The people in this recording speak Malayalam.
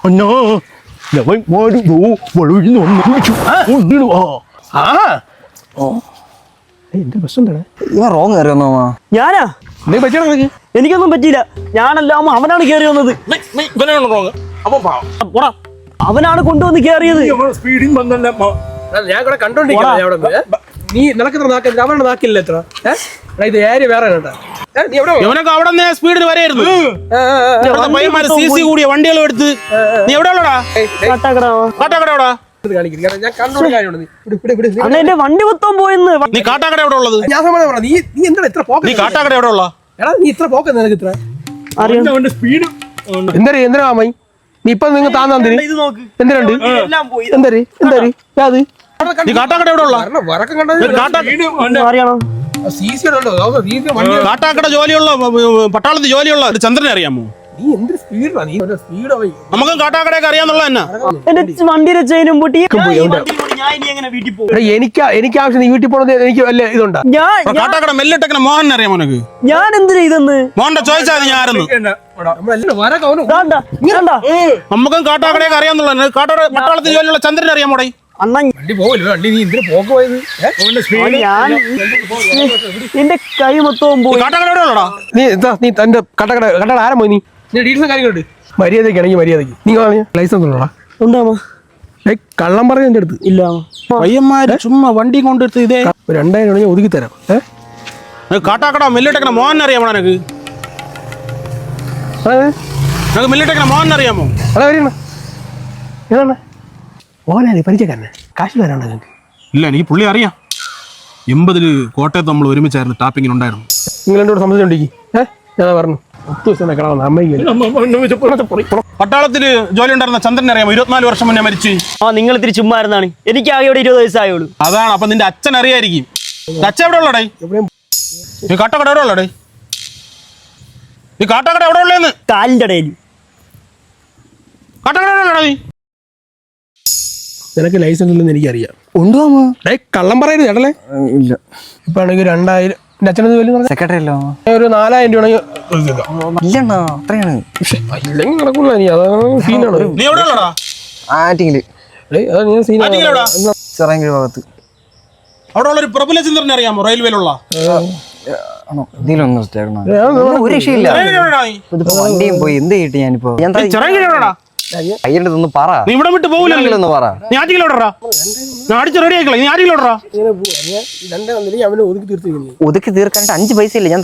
അണ്ണാ ഞങ്ങൾ എന്റെ പ്രശ്നം എന്താണ്? റോങ് കയറി വന്നോ? ഞാനാ? എനിക്കൊന്നും പറ്റിയില്ല. ഞാനല്ല, അവനാണ് കയറി വന്നത്. അവനാണ് കൊണ്ടുവന്ന് കയറിയത്. ഞാൻ ഇവിടെ കണ്ടോണ്ടിരിക്കുക. നീ നിനക്ക് അവരുടെ നാക്കില്ല എത്ര ഇത് ഏരിയ വേറെ ഇവനൊക്കെ അവിടെ സ്പീഡിൽ വരെയായിരുന്നു. CC കൂടിയ വണ്ടികൾ എടുത്ത് നീ എവിടെയുള്ളടാ? കാട്ടാക്കട എന്റെ വണ്ടി മൊത്തം പോയെന്ന്. നീ കാട്ടാക്കട എവിടെ ഉള്ളത്? ഞാൻ നീ എന്താ ഇത്ര പോക്ക്? നീ കാട്ടാക്കട എവിടെ ഉള്ള? എടാ നീ ഇത്ര പോക്ക് നിനക്ക് ഇത്ര സ്പീഡ് എന്തിനാ അമ്മായി? നീ ഇപ്പൊ നിങ്ങൾ താന്നിന് എന്തിനുണ്ട്? നീ കാട്ടാക്കട എവിടെ ഉള്ള? വറക്കം കണ്ടത് കാട്ടാക്കട ജോലിയുള്ള പട്ടാളത്തിൽ ജോലിയുള്ള ചന്ദ്രനെ അറിയാമോ? നീ എന്ത് സ്പീഡാ? നീ സ്പീഡ് നമുക്കും കാട്ടാക്കടയൊക്കെ അറിയാന്നുള്ള തന്നെ. എന്റെ വണ്ടിയുടെ ചെയിനും പൊട്ടി. എനിക്ക് ആവശ്യം നീ വീട്ടിൽ പോണത് എനിക്ക് വല്ല ഇതുണ്ടാ? കാട്ടാക്കട മെല്ലിട്ടക്കണ മോഹൻ അറിയാമോ നിനക്ക്? ഞാൻ എന്തിനാ ഇതെന്ന് മോഹന്റെ ചോദിച്ചാൽ ഞാൻ ആയിരുന്നു. നമുക്കും കാട്ടാക്കടയൊക്കെ അറിയാന്നുള്ള കാട്ടാക്കട പട്ടാളത്തിൽ ജോലിയുള്ള ചന്ദ്രനെ അറിയാമോടെ? എന്റെ കൈ മൊത്തവും പോയി. നീ തന്റെ കട്ടക്കട ആരാ പോയി? നീ മര്യാദക്കാണെങ്കിൽ മര്യാദക്ക് നീ ലൈസൻസ് ഉള്ളടാ? ഉണ്ടാമോ? കള്ളം പറഞ്ഞ എന്റെ അടുത്ത് ഇല്ല. പയ്യന്മാര് ചുമ്മാ വണ്ടി കൊണ്ടെടുത്ത് ഇതേ 2000 ഒതുക്കി തരാം. കാട്ടാക്കട മെല്ലിട്ടക്കണ മോഹൻ അറിയാമോ നിനക്ക്? മെല്ലിട്ടക്കണ മോഹൻ അറിയാമോ? ഓനാ പരിചയക്കാരനെ? കാശ് തരാണ്ടോ നിങ്ങൾക്ക്? ഇല്ല, എനിക്ക് പുള്ളി അറിയാം. 80 കോട്ടയത്ത് നമ്മൾ ഒരുമിച്ചായിരുന്നു ടാപ്പിങ്ങിനുണ്ടായിരുന്നു. നിങ്ങൾ എന്നോട് സംബന്ധിച്ചോണ്ടിരിക്കും. ഞാൻ പറഞ്ഞു പട്ടാളത്തില് ജോലി ഉണ്ടായിരുന്ന ചന്ദ്രനെ അറിയാമോ? 24 വർഷം മുന്നേ മരിച്ചു. നിങ്ങൾ ഇത്തിരി ചുമ്മായിരുന്നാണ്. എനിക്ക് ആകെ 20 വയസ്സായുള്ളൂ. അതാണ്. അപ്പൊ നിന്റെ അച്ഛൻ അറിയായിരിക്കും. അച്ഛൻ എവിടെ ഉള്ളടേ? നീ കാട്ടാക്കട എവിടെ ഉള്ളടേ? നീ കാട്ടാക്കട എവിടെ ഉള്ളേന്ന്? കാലിന്റെ ഇടയിൽ. കാട്ടാക്കട എവിടെ ഉള്ളടാ നീ? നിനക്ക് ലൈസൻസ് ഇല്ലെന്ന് എനിക്കറിയാം. ഉണ്ടോ? കള്ളം പറയരുത് ചേട്ടല്ലേ. ഇല്ല. ഇപ്പൊ ആണെങ്കിൽ 2000 അച്ഛനത് വലിയ സെക്രട്ടറി അല്ലോ. ഒരു 4000 രൂപ ഇല്ലണ്ണ അത്രയാണ്. ഇല്ലെങ്കിൽ നടക്കൂല. നീ അതാണ് സീനാണ്. നീ എവിടെ ഉള്ളടാ? ആറ്റിങ്ങില് ചെറിയ ഭാഗത്ത്. അവിടെ ഉള്ള ഒരു പ്രബല ചന്ദ്രനെ അറിയാമോ? റെയിൽവേയിലുള്ള ആണോ? ഇതിലൊന്നും ഒരു രക്ഷയില്ല. ഇതിപ്പോ വണ്ടിയും പോയി എന്ത് ചെയ്തിട്ട് ഞാനിപ്പോ അയ്യടുത്തൊന്ന് പറ. നീ ഇവിടെ വിട്ട് പോകില്ലെന്ന് പറ. നീ ആറ്റിലോടാ? അടിച്ച് റെഡി ആയിക്കളെ. നീ ആറ്റിലോടാ? ഒതുക്കി തീർക്കാനായിട്ട് 5 പൈസ ഇല്ല. ഞാൻ